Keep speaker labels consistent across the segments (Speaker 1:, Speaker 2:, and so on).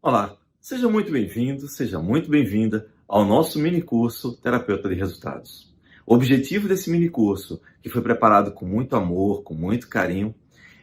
Speaker 1: Olá, seja muito bem-vindo, seja muito bem-vinda ao nosso mini curso Terapeuta de Resultados. O objetivo desse mini curso, que foi preparado com muito amor, com muito carinho,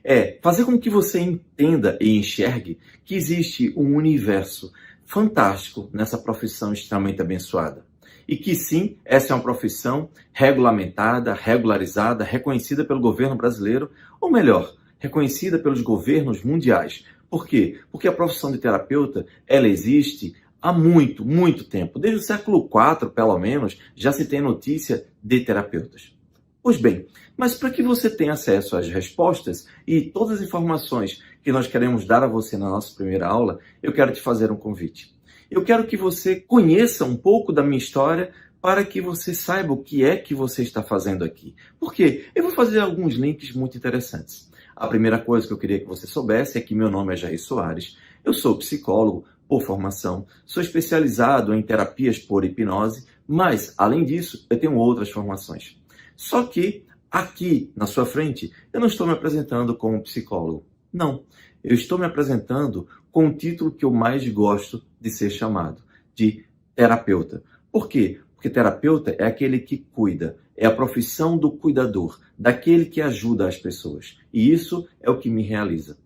Speaker 1: é fazer com que você entenda e enxergue que existe um universo fantástico nessa profissão extremamente abençoada. E que sim, essa é uma profissão regulamentada, regularizada, reconhecida pelo governo brasileiro, ou melhor, reconhecida pelos governos mundiais. Por quê? Porque a profissão de terapeuta, ela existe há muito, muito tempo. Desde o século IV, pelo menos, já se tem notícia de terapeutas. Pois bem, mas para que você tenha acesso às respostas e todas as informações que nós queremos dar a você na nossa primeira aula, eu quero te fazer um convite. Eu quero que você conheça um pouco da minha história para que você saiba o que é que você está fazendo aqui. Por quê? Eu vou fazer alguns links muito interessantes. A primeira coisa que eu queria que você soubesse é que meu nome é Jair Soares, eu sou psicólogo por formação, sou especializado em terapias por hipnose, mas, além disso, eu tenho outras formações. Só que, aqui na sua frente, eu não estou me apresentando como psicólogo. Não, eu estou me apresentando com o título que eu mais gosto de ser chamado, de terapeuta. Por quê? Porque terapeuta é aquele que cuida, é a profissão do cuidador, daquele que ajuda as pessoas. E isso é o que me realiza.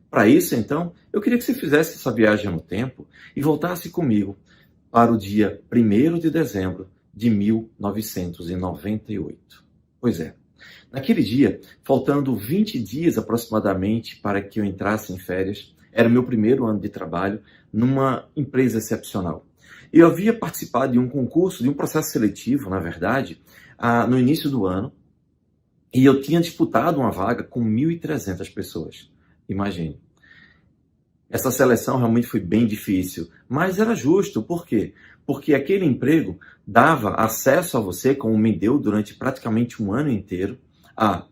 Speaker 1: Para isso, então, eu queria que você fizesse essa viagem no tempo e voltasse comigo para o dia 1º de dezembro de 1998. Pois é, naquele dia, faltando 20 dias aproximadamente para que eu entrasse em férias, era o meu primeiro ano de trabalho numa empresa excepcional. Eu havia participado de um concurso, de um processo seletivo, na verdade, no início do ano, e eu tinha disputado uma vaga com 1.300 pessoas. Imagine. Essa seleção realmente foi bem difícil, mas era justo. Por quê? Porque aquele emprego dava acesso a você, como me deu durante praticamente um ano inteiro, a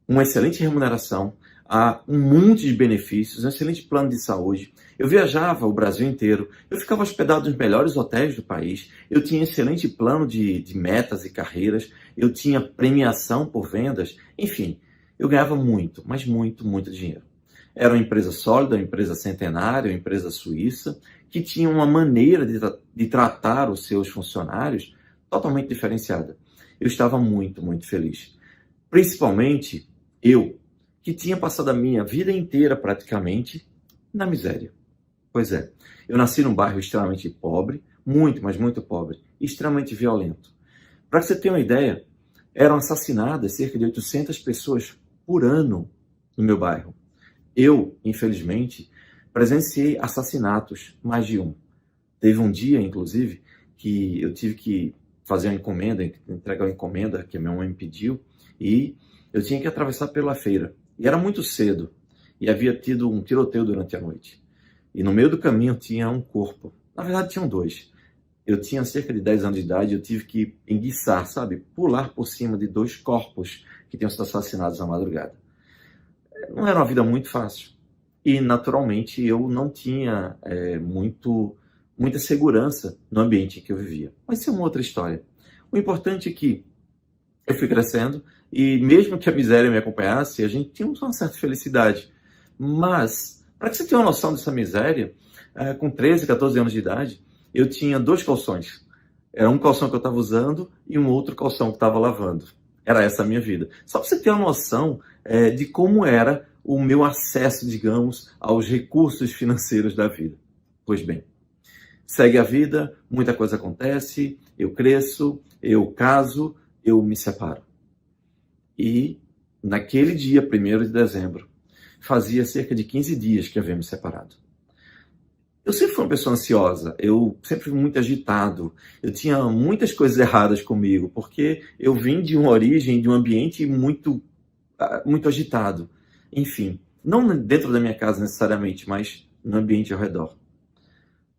Speaker 1: uma excelente remuneração, a um monte de benefícios, um excelente plano de saúde. Eu viajava o Brasil inteiro, eu ficava hospedado nos melhores hotéis do país, eu tinha excelente plano de metas e carreiras, eu tinha premiação por vendas, enfim, eu ganhava muito, mas muito, muito dinheiro. Era uma empresa sólida, uma empresa centenária, uma empresa suíça, que tinha uma maneira de tratar os seus funcionários totalmente diferenciada. Eu estava muito, muito feliz. Principalmente eu, que tinha passado a minha vida inteira praticamente na miséria. Pois é, eu nasci num bairro extremamente pobre, muito, mas muito pobre, extremamente violento. Para que você tenha uma ideia, eram assassinadas cerca de 800 pessoas por ano no meu bairro. Eu, infelizmente, presenciei assassinatos, mais de um. Teve um dia, inclusive, que eu tive que fazer uma encomenda, entregar uma encomenda que a minha mãe me pediu, e eu tinha que atravessar pela feira. E era muito cedo, e havia tido um tiroteio durante a noite. E no meio do caminho tinha um corpo. Na verdade, tinham dois. Eu tinha cerca de 10 anos de idade e eu tive que enguiçar, sabe? Pular por cima de dois corpos que tinham sido assassinados na madrugada. Não era uma vida muito fácil. E, naturalmente, eu não tinha muita segurança no ambiente em que eu vivia. Mas isso é uma outra história. O importante é que eu fui crescendo e, mesmo que a miséria me acompanhasse, a gente tinha uma certa felicidade. Mas, para que você tenha uma noção dessa miséria, com 13, 14 anos de idade, eu tinha 2 calções. Era um calção que eu estava usando e um outro calção que estava lavando. Era essa a minha vida. Só para você ter uma noção de como era o meu acesso, digamos, aos recursos financeiros da vida. Pois bem, segue a vida, muita coisa acontece, eu cresço, eu caso, eu me separo. E naquele dia, 1º de dezembro, fazia cerca de 15 dias que havia me separado. Eu sempre fui uma pessoa ansiosa, eu sempre fui muito agitado, eu tinha muitas coisas erradas comigo, porque eu vim de uma origem, de um ambiente muito agitado. Enfim, não dentro da minha casa necessariamente, mas no ambiente ao redor.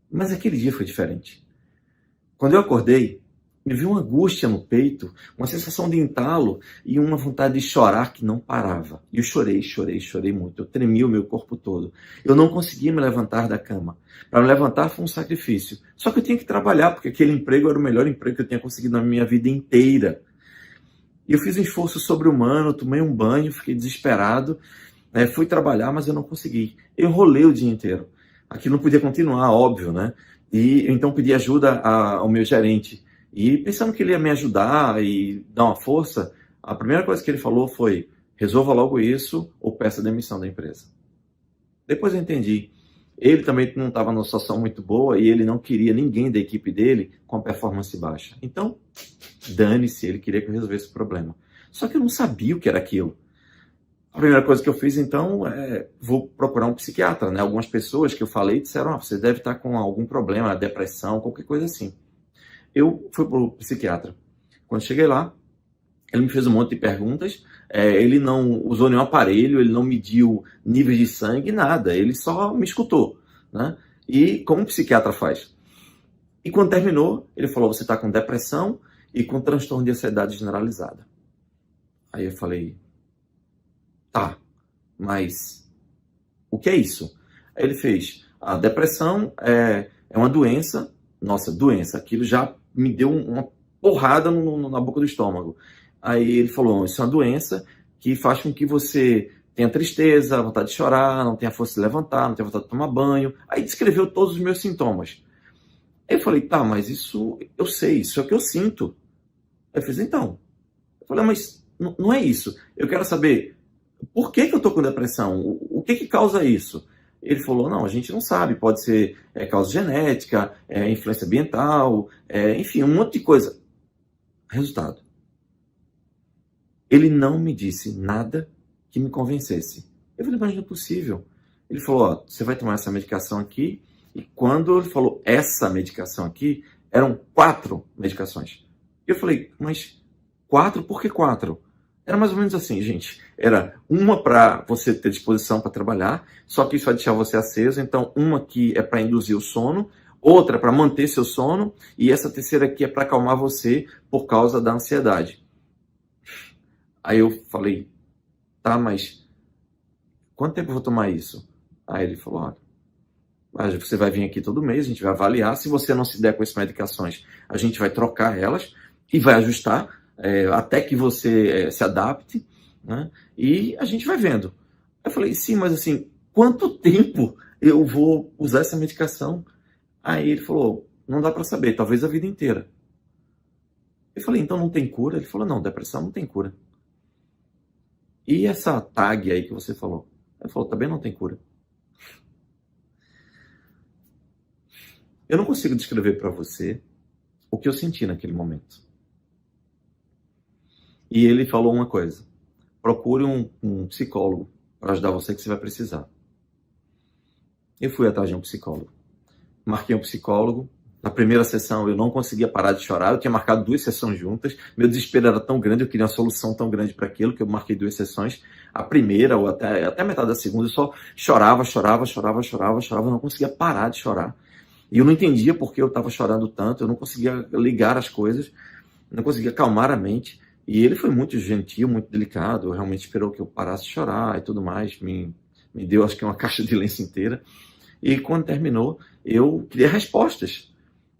Speaker 1: Mas aquele dia foi diferente. Quando eu acordei, me veio uma angústia no peito, uma sensação de entalo e uma vontade de chorar que não parava. E eu chorei, chorei, chorei muito. Eu tremia o meu corpo todo. Eu não conseguia me levantar da cama. Para me levantar foi um sacrifício. Só que eu tinha que trabalhar, porque aquele emprego era o melhor emprego que eu tinha conseguido na minha vida inteira. E eu fiz um esforço sobre-humano, tomei um banho, fiquei desesperado. Fui trabalhar, mas eu não consegui. Eu enrolei o dia inteiro. Aquilo não podia continuar, óbvio, né? E então pedi ajuda ao meu gerente. E pensando que ele ia me ajudar e dar uma força, a primeira coisa que ele falou foi: resolva logo isso ou peça demissão da empresa. Depois eu entendi. Ele também não estava numa situação muito boa e ele não queria ninguém da equipe dele com performance baixa. Então, dane-se, ele queria que eu resolvesse o problema. Só que eu não sabia o que era aquilo. A primeira coisa que eu fiz, então, vou procurar um psiquiatra, né? Algumas pessoas que eu falei disseram: você deve estar com algum problema, depressão, qualquer coisa assim. Eu fui para o psiquiatra. Quando cheguei lá, ele me fez um monte de perguntas, ele não usou nenhum aparelho, ele não mediu níveis de sangue, nada, ele só me escutou, né? E como um psiquiatra faz. E quando terminou, ele falou: você está com depressão e com transtorno de ansiedade generalizada. Aí eu falei: tá, mas o que é isso? Aí ele fez: a depressão é uma doença, nossa, doença, aquilo já me deu uma porrada na boca do estômago. Aí ele falou: isso é uma doença que faz com que você tenha tristeza, vontade de chorar, não tenha força de levantar, não tenha vontade de tomar banho. Aí descreveu todos os meus sintomas. Aí eu falei: tá, mas isso eu sei, isso é o que eu sinto. Aí eu fiz: então. Eu falei: mas não é isso. Eu quero saber por que eu tô com depressão, o que causa isso? Ele falou: não, a gente não sabe, pode ser causa genética, influência ambiental, enfim, um monte de coisa. Resultado: ele não me disse nada que me convencesse. Eu falei: mas não é possível. Ele falou: ó, você vai tomar essa medicação aqui. E quando ele falou essa medicação aqui, eram 4 medicações. Eu falei: mas 4? Por que 4? Era mais ou menos assim, gente. Era uma para você ter disposição para trabalhar, só que isso vai deixar você aceso. Então, uma que é para induzir o sono, outra para manter seu sono, e essa terceira aqui é para acalmar você por causa da ansiedade. Aí eu falei: tá, mas quanto tempo eu vou tomar isso? Aí ele falou: olha, você vai vir aqui todo mês, a gente vai avaliar. Se você não se der com essas medicações, a gente vai trocar elas e vai ajustar até que você se adapte, né? E a gente vai vendo. Eu falei: sim, mas assim, quanto tempo eu vou usar essa medicação? Aí ele falou: não dá para saber, talvez a vida inteira. Eu falei: então não tem cura? Ele falou: não, depressão não tem cura. E essa tag aí que você falou? Ele falou: também não tem cura. Eu não consigo descrever para você o que eu senti naquele momento. E ele falou uma coisa: procure um psicólogo para ajudar você, que você vai precisar. Eu fui atrás de um psicólogo. Marquei um psicólogo. Na primeira sessão eu não conseguia parar de chorar. Eu tinha marcado 2 sessões juntas. Meu desespero era tão grande, eu queria uma solução tão grande para aquilo, que eu marquei 2 sessões. A primeira, ou até metade da segunda, eu só chorava, não conseguia parar de chorar. E eu não entendia por que eu estava chorando tanto, eu não conseguia ligar as coisas, não conseguia acalmar a mente. E ele foi muito gentil, muito delicado, realmente esperou que eu parasse de chorar e tudo mais, me deu acho que uma caixa de lenço inteira. E quando terminou, eu queria respostas.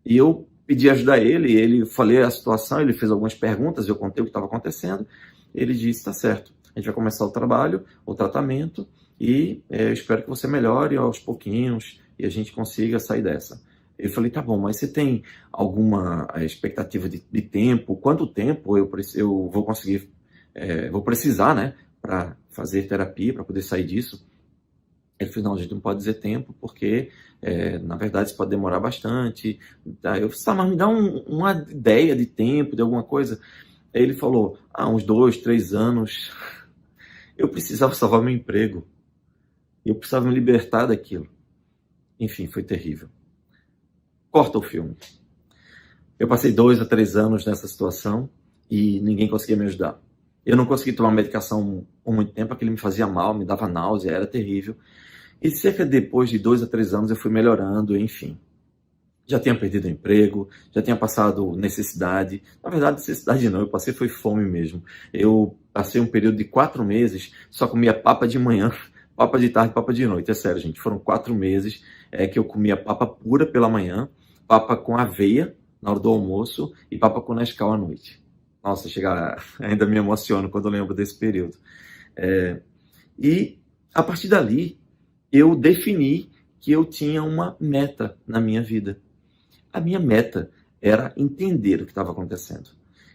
Speaker 1: E eu pedi ajuda a ele falei a situação, ele fez algumas perguntas, eu contei o que estava acontecendo. Ele disse: tá certo, a gente vai começar o trabalho, o tratamento, e eu espero que você melhore aos pouquinhos e a gente consiga sair dessa. Eu falei: tá bom, mas você tem alguma expectativa de tempo? Quanto tempo eu vou conseguir, vou precisar, né, para fazer terapia, para poder sair disso? Ele falou: não, a gente não pode dizer tempo, porque, na verdade, isso pode demorar bastante. Eu falei: tá, mas me dá uma ideia de tempo, de alguma coisa. Aí ele falou: uns 2, 3 anos. Eu precisava salvar meu emprego. Eu precisava me libertar daquilo. Enfim, foi terrível. Corta o filme. Eu passei 2 a 3 anos nessa situação e ninguém conseguia me ajudar. Eu não consegui tomar medicação por muito tempo, porque ele me fazia mal, me dava náusea, era terrível. E cerca depois de 2 a 3 anos eu fui melhorando, enfim. Já tinha perdido o emprego, já tinha passado necessidade. Na verdade, necessidade não, eu passei foi fome mesmo. Eu passei um período de 4 meses, só comia papa de manhã, papa de tarde, papa de noite. É sério, gente, foram 4 meses que eu comia papa pura pela manhã, papa com aveia na hora do almoço e papa com Nescau à noite. Nossa, ainda me emociono quando eu lembro desse período. E a partir dali, eu defini que eu tinha uma meta na minha vida. A minha meta era entender o que estava acontecendo.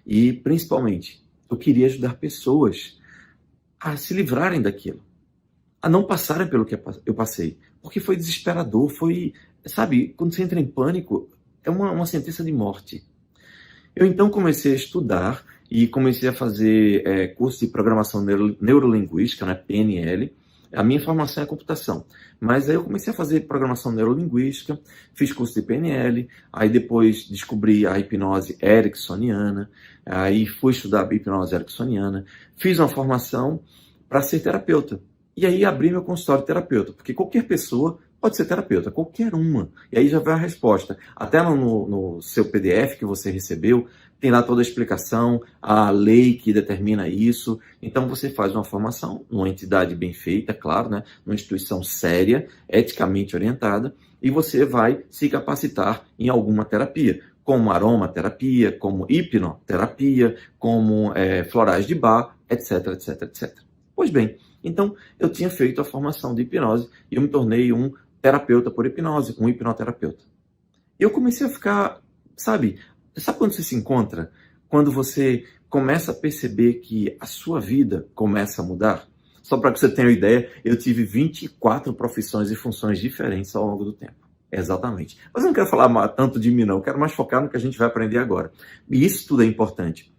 Speaker 1: E, principalmente, eu queria ajudar pessoas a se livrarem daquilo, a não passarem pelo que eu passei. Porque foi desesperador, foi... Sabe, quando você entra em pânico, é uma sentença de morte. Eu então comecei a estudar e comecei a fazer curso de programação neurolinguística, né, PNL. A minha formação é computação, mas aí eu comecei a fazer programação neurolinguística, fiz curso de PNL, aí depois descobri a hipnose ericksoniana, aí fui estudar a hipnose ericksoniana, fiz uma formação para ser terapeuta. E aí abri meu consultório de terapeuta, porque qualquer pessoa pode ser terapeuta, qualquer uma. E aí já vai a resposta. Até no seu PDF que você recebeu, tem lá toda a explicação, a lei que determina isso. Então você faz uma formação numa entidade bem feita, claro, né? Numa instituição séria, eticamente orientada, e você vai se capacitar em alguma terapia, como aromaterapia, como hipnoterapia, como florais de bar, etc, etc, etc. Pois bem, então eu tinha feito a formação de hipnose e eu me tornei um terapeuta por hipnose, um hipnoterapeuta. Eu comecei a ficar, sabe quando você se encontra? Quando você começa a perceber que a sua vida começa a mudar? Só para que você tenha uma ideia, eu tive 24 profissões e funções diferentes ao longo do tempo. Exatamente. Mas eu não quero falar tanto de mim, não. Eu quero mais focar no que a gente vai aprender agora. E isso tudo é importante.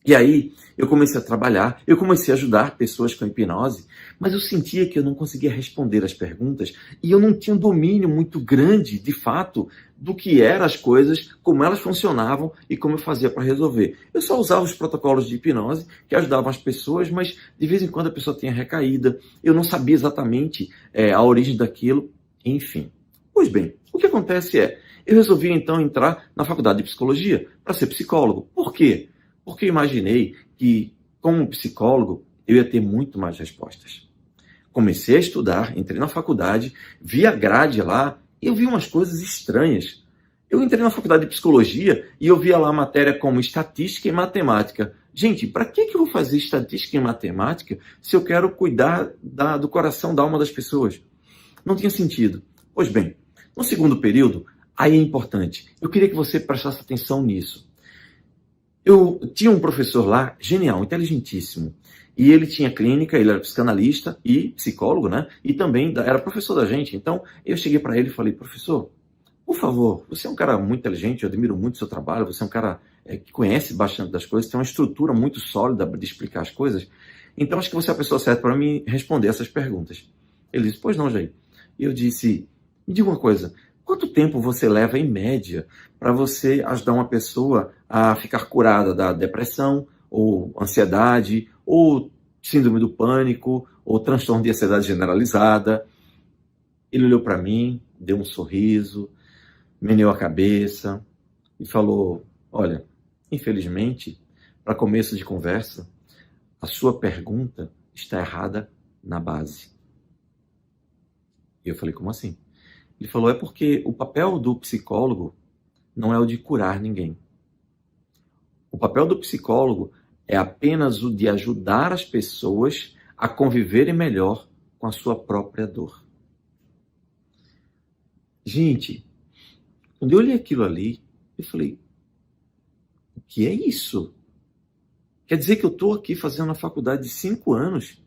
Speaker 1: E aí, eu comecei a trabalhar, eu comecei a ajudar pessoas com hipnose, mas eu sentia que eu não conseguia responder as perguntas e eu não tinha um domínio muito grande, de fato, do que eram as coisas, como elas funcionavam e como eu fazia para resolver. Eu só usava os protocolos de hipnose que ajudavam as pessoas, mas de vez em quando a pessoa tinha recaída, eu não sabia exatamente a origem daquilo, enfim. Pois bem, o que acontece eu resolvi então entrar na faculdade de psicologia para ser psicólogo. Por quê? Porque eu imaginei que, como psicólogo, eu ia ter muito mais respostas. Comecei a estudar, entrei na faculdade, vi a grade lá e eu vi umas coisas estranhas. Eu entrei na faculdade de psicologia e eu via lá matéria como estatística e matemática. Gente, para que eu vou fazer estatística e matemática se eu quero cuidar do coração, da alma das pessoas? Não tinha sentido. Pois bem, no segundo período, aí é importante. Eu queria que você prestasse atenção nisso. Eu tinha um professor lá, genial, inteligentíssimo. E ele tinha clínica, ele era psicanalista e psicólogo, né? E também era professor da gente. Então, eu cheguei para ele e falei, professor, por favor, você é um cara muito inteligente, eu admiro muito o seu trabalho, você é um cara que conhece bastante das coisas, tem uma estrutura muito sólida de explicar as coisas. Então, acho que você é a pessoa certa para me responder essas perguntas. Ele disse, pois não, Jair. E eu disse, me diga uma coisa, quanto tempo você leva, em média, para você ajudar uma pessoa a ficar curada da depressão, ou ansiedade, ou síndrome do pânico, ou transtorno de ansiedade generalizada? Ele olhou para mim, deu um sorriso, meneou a cabeça e falou, olha, infelizmente, para começo de conversa, a sua pergunta está errada na base. E eu falei, como assim? Ele falou, é porque o papel do psicólogo não é o de curar ninguém. O papel do psicólogo é apenas o de ajudar as pessoas a conviverem melhor com a sua própria dor. Gente, quando eu olhei aquilo ali, eu falei, o que é isso? Quer dizer que eu estou aqui fazendo uma faculdade de 5 anos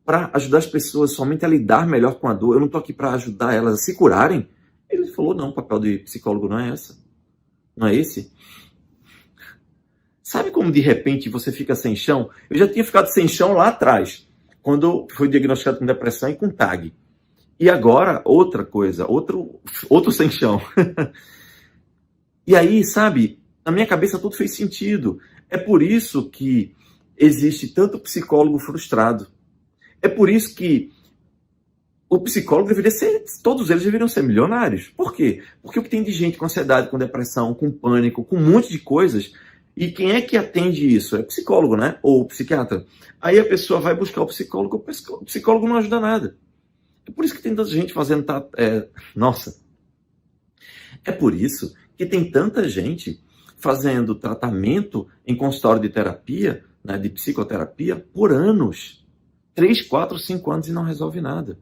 Speaker 1: para ajudar as pessoas somente a lidar melhor com a dor? Eu não estou aqui para ajudar elas a se curarem? Ele falou, não, o papel de psicólogo não é essa. Não é esse? Sabe como de repente você fica sem chão? Eu já tinha ficado sem chão lá atrás, quando fui diagnosticado com depressão e com TAG. E agora, outra coisa, outro sem chão. E aí, sabe, na minha cabeça tudo fez sentido. É por isso que existe tanto psicólogo frustrado. É por isso que o psicólogo deveria ser, todos eles deveriam ser milionários. Por quê? Porque o que tem de gente com ansiedade, com depressão, com pânico, com um monte de coisas, e quem é que atende isso? É o psicólogo, né? Ou o psiquiatra. Aí a pessoa vai buscar o psicólogo não ajuda nada. É por isso que tem tanta gente fazendo... Nossa! É por isso que tem tanta gente fazendo tratamento em consultório de terapia, né, de psicoterapia, por anos. 3, 4, 5 anos e não resolve nada.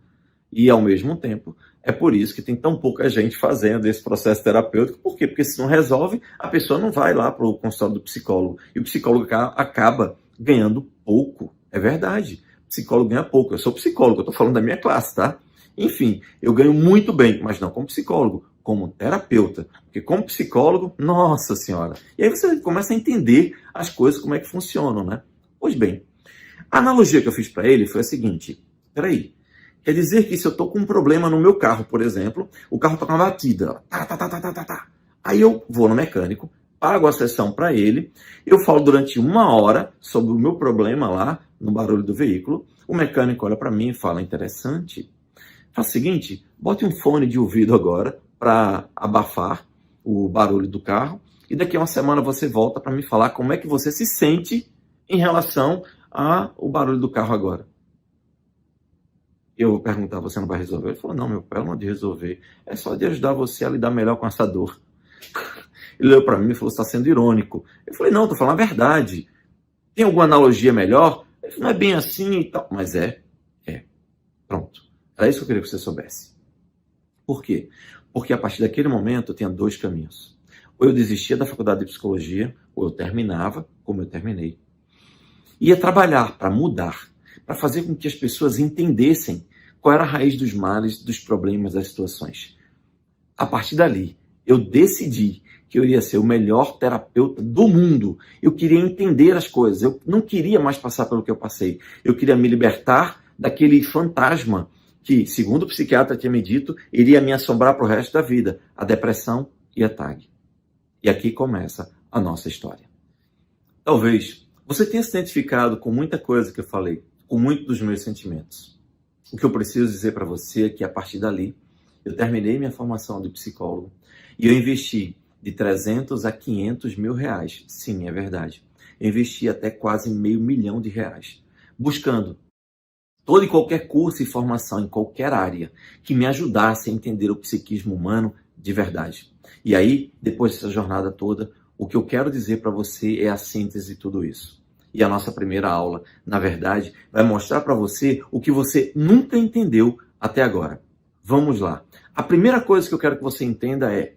Speaker 1: E, ao mesmo tempo, é por isso que tem tão pouca gente fazendo esse processo terapêutico. Por quê? Porque se não resolve, a pessoa não vai lá para o consultório do psicólogo. E o psicólogo acaba ganhando pouco. É verdade. O psicólogo ganha pouco. Eu sou psicólogo, eu estou falando da minha classe, tá? Enfim, eu ganho muito bem, mas não como psicólogo, como terapeuta. Porque como psicólogo, nossa senhora. E aí você começa a entender as coisas, como é que funcionam, né? Pois bem, a analogia que eu fiz para ele foi a seguinte. Peraí. Quer dizer que se eu estou com um problema no meu carro, por exemplo, o carro está com uma batida. Tá. Aí eu vou no mecânico, pago a sessão para ele, eu falo durante 1 hora sobre o meu problema lá, no barulho do veículo. O mecânico olha para mim e fala, interessante. Faz o seguinte, bote um fone de ouvido agora para abafar o barulho do carro e daqui a uma semana você volta para me falar como é que você se sente em relação ao barulho do carro agora. Eu vou perguntar, você não vai resolver? Ele falou, não, meu pai, não é de resolver. É só de ajudar você a lidar melhor com essa dor. Ele olhou para mim e falou, você está sendo irônico. Eu falei, não, estou falando a verdade. Tem alguma analogia melhor? Ele falou, não é bem assim e tal. Mas é. Pronto. Era isso que eu queria que você soubesse. Por quê? Porque a partir daquele momento eu tinha 2 caminhos. Ou eu desistia da faculdade de psicologia, ou eu terminava, como eu terminei. Ia trabalhar para mudar, para fazer com que as pessoas entendessem qual era a raiz dos males, dos problemas, das situações. A partir dali, eu decidi que eu iria ser o melhor terapeuta do mundo. Eu queria entender as coisas. Eu não queria mais passar pelo que eu passei. Eu queria me libertar daquele fantasma que, segundo o psiquiatra tinha me dito, iria me assombrar para o resto da vida. A depressão e a TAG. E aqui começa a nossa história. Talvez você tenha se identificado com muita coisa que eu falei, com muitos dos meus sentimentos. O que eu preciso dizer para você é que, a partir dali, eu terminei minha formação de psicólogo e eu investi de 300 a 500 mil reais. Sim, é verdade. Eu investi até quase R$500 mil, buscando todo e qualquer curso e formação em qualquer área que me ajudasse a entender o psiquismo humano de verdade. E aí, depois dessa jornada toda, o que eu quero dizer para você é a síntese de tudo isso. E a nossa primeira aula, na verdade, vai mostrar para você o que você nunca entendeu até agora. Vamos lá. A primeira coisa que eu quero que você entenda é: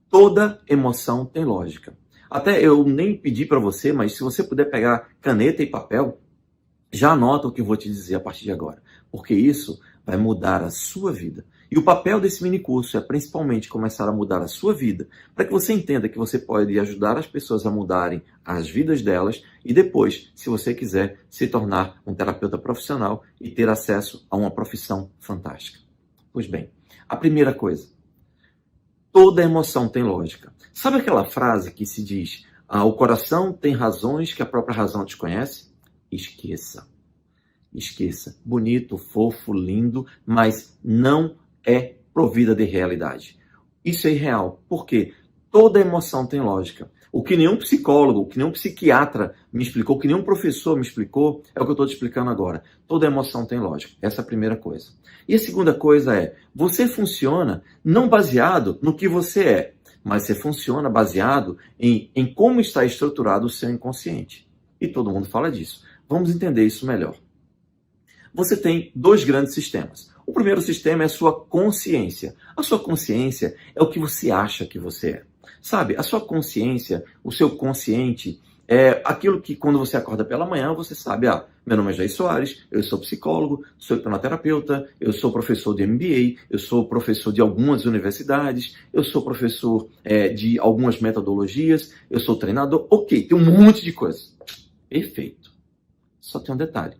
Speaker 1: toda emoção tem lógica. Até eu nem pedi para você, mas se você puder pegar caneta e papel, já anota o que eu vou te dizer a partir de agora, porque isso vai mudar a sua vida. E o papel desse minicurso é principalmente começar a mudar a sua vida, para que você entenda que você pode ajudar as pessoas a mudarem as vidas delas e depois, se você quiser, se tornar um terapeuta profissional e ter acesso a uma profissão fantástica. Pois bem, a primeira coisa: toda emoção tem lógica. Sabe aquela frase que se diz, o coração tem razões que a própria razão desconhece? Esqueça. Esqueça. Bonito, fofo, lindo, mas não é provida de realidade. Isso é irreal. Por quê? Toda emoção tem lógica. O que nenhum psicólogo, o que nenhum psiquiatra me explicou, o que nenhum professor me explicou, é o que eu estou te explicando agora. Toda emoção tem lógica. Essa é a primeira coisa. E a segunda coisa é, você funciona não baseado no que você é, mas você funciona baseado em como está estruturado o seu inconsciente. E todo mundo fala disso. Vamos entender isso melhor. Você tem 2 grandes sistemas. O primeiro sistema é a sua consciência. A sua consciência é o que você acha que você é. Sabe, a sua consciência, o seu consciente, é aquilo que quando você acorda pela manhã, você sabe, meu nome é Jair Soares, eu sou psicólogo, sou hipnoterapeuta, eu sou professor de MBA, eu sou professor de algumas universidades, eu sou professor de algumas metodologias, eu sou treinador, ok, tem um monte de coisas. Perfeito. Só tem um detalhe.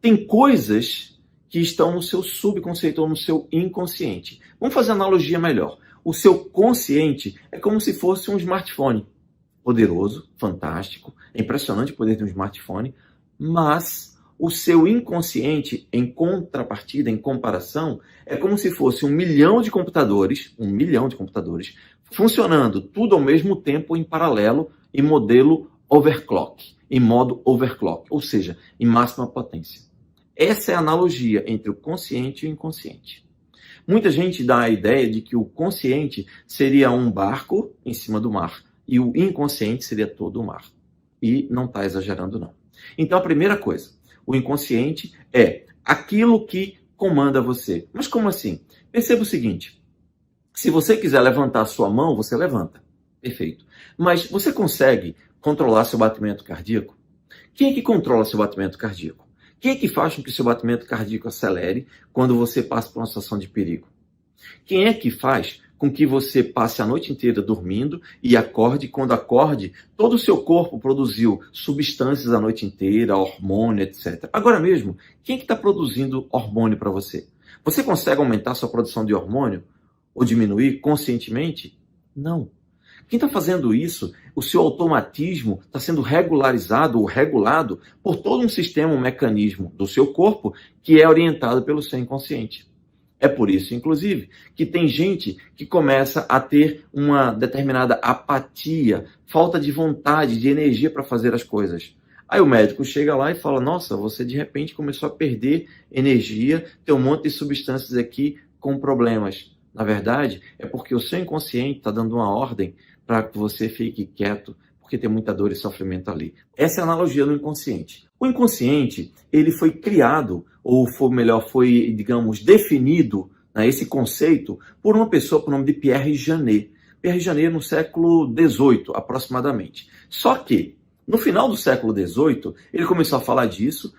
Speaker 1: Tem coisas que estão no seu subconsciente ou no seu inconsciente. Vamos fazer analogia melhor. O seu consciente é como se fosse um smartphone. Poderoso, fantástico, é impressionante o poder de um smartphone, mas o seu inconsciente, em contrapartida, em comparação, é como se fosse 1 milhão de computadores, funcionando tudo ao mesmo tempo, em paralelo, em modelo overclock, em modo overclock, ou seja, em máxima potência. Essa é a analogia entre o consciente e o inconsciente. Muita gente dá a ideia de que o consciente seria um barco em cima do mar e o inconsciente seria todo o mar. E não está exagerando, não. Então, a primeira coisa, o inconsciente é aquilo que comanda você. Mas como assim? Perceba o seguinte, se você quiser levantar a sua mão, você levanta. Perfeito. Mas você consegue controlar seu batimento cardíaco? Quem é que controla seu batimento cardíaco? Quem é que faz com que seu batimento cardíaco acelere quando você passa por uma situação de perigo? Quem é que faz com que você passe a noite inteira dormindo e acorde, quando acorde, todo o seu corpo produziu substâncias a noite inteira, hormônio, etc. Agora mesmo, quem é que está produzindo hormônio para você? Você consegue aumentar sua produção de hormônio ou diminuir conscientemente? Não. Quem está fazendo isso, o seu automatismo está sendo regularizado ou regulado por todo um sistema, um mecanismo do seu corpo que é orientado pelo seu inconsciente. É por isso, inclusive, que tem gente que começa a ter uma determinada apatia, falta de vontade, de energia para fazer as coisas. Aí o médico chega lá e fala, nossa, você de repente começou a perder energia, tem um monte de substâncias aqui com problemas. Na verdade, é porque o seu inconsciente está dando uma ordem para que você fique quieto, porque tem muita dor e sofrimento ali. Essa é a analogia do inconsciente. O inconsciente, ele foi criado, ou foi melhor, foi, digamos, definido, né, esse conceito, por uma pessoa por nome de Pierre Janet. Pierre Janet no século XVIII, aproximadamente. Só que, no final do século XVIII, ele começou a falar disso,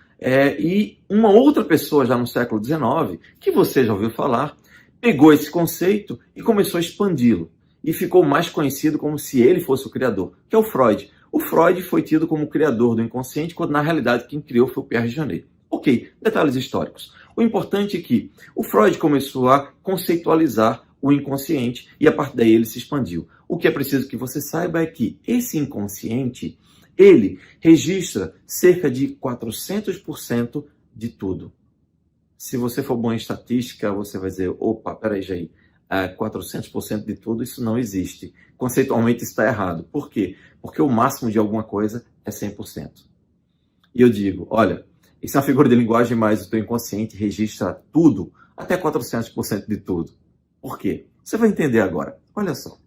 Speaker 1: e uma outra pessoa já no século XIX, que você já ouviu falar, pegou esse conceito e começou a expandi-lo. E ficou mais conhecido como se ele fosse o criador, que é o Freud. O Freud foi tido como o criador do inconsciente, quando na realidade quem criou foi o Pierre Janet. Ok, detalhes históricos. O importante é que o Freud começou a conceitualizar o inconsciente e a partir daí ele se expandiu. O que é preciso que você saiba é que esse inconsciente, ele registra cerca de 400% de tudo. Se você for bom em estatística, você vai dizer, opa, peraí, Jair, 400% de tudo, isso não existe. Conceitualmente isso está errado. Por quê? Porque o máximo de alguma coisa é 100%. E eu digo, olha, isso é uma figura de linguagem, mas o teu inconsciente registra tudo, até 400% de tudo. Por quê? Você vai entender agora. Olha só.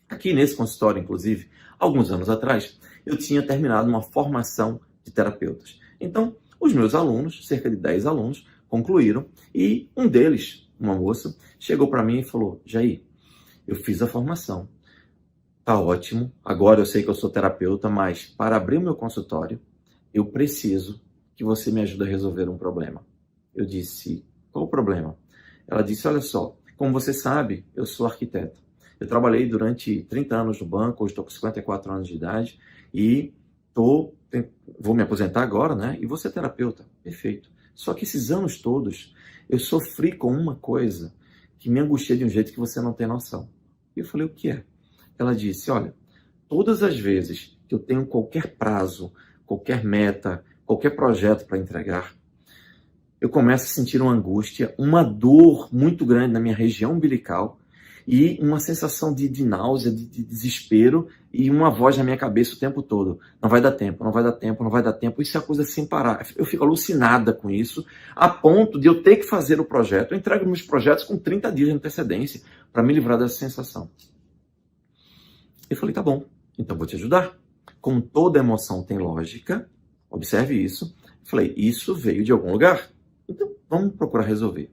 Speaker 1: Aqui nesse consultório, inclusive, alguns anos atrás, eu tinha terminado uma formação de terapeutas. Então, os meus alunos, cerca de 10 alunos, concluíram e um deles, uma moça, chegou para mim e falou, Jair, eu fiz a formação, tá ótimo, agora eu sei que eu sou terapeuta, mas para abrir o meu consultório, eu preciso que você me ajude a resolver um problema. Eu disse, qual o problema? Ela disse, olha só, como você sabe, eu sou arquiteto. Eu trabalhei durante 30 anos no banco, hoje estou com 54 anos de idade e vou me aposentar agora, né? E vou ser terapeuta. Perfeito. Só que esses anos todos, eu sofri com uma coisa que me angustia de um jeito que você não tem noção. E eu falei, o que é? Ela disse, olha, todas as vezes que eu tenho qualquer prazo, qualquer meta, qualquer projeto para entregar, eu começo a sentir uma angústia, uma dor muito grande na minha região umbilical e uma sensação de náusea, de desespero e uma voz na minha cabeça o tempo todo. Não vai dar tempo, não vai dar tempo, não vai dar tempo. Isso é a coisa sem parar. Eu fico alucinada com isso, a ponto de eu ter que fazer o projeto. Eu entrego meus projetos com 30 dias de antecedência para me livrar dessa sensação. Eu falei, tá bom, então vou te ajudar. Como toda emoção tem lógica, observe isso. Eu falei, isso veio de algum lugar. Então, vamos procurar resolver.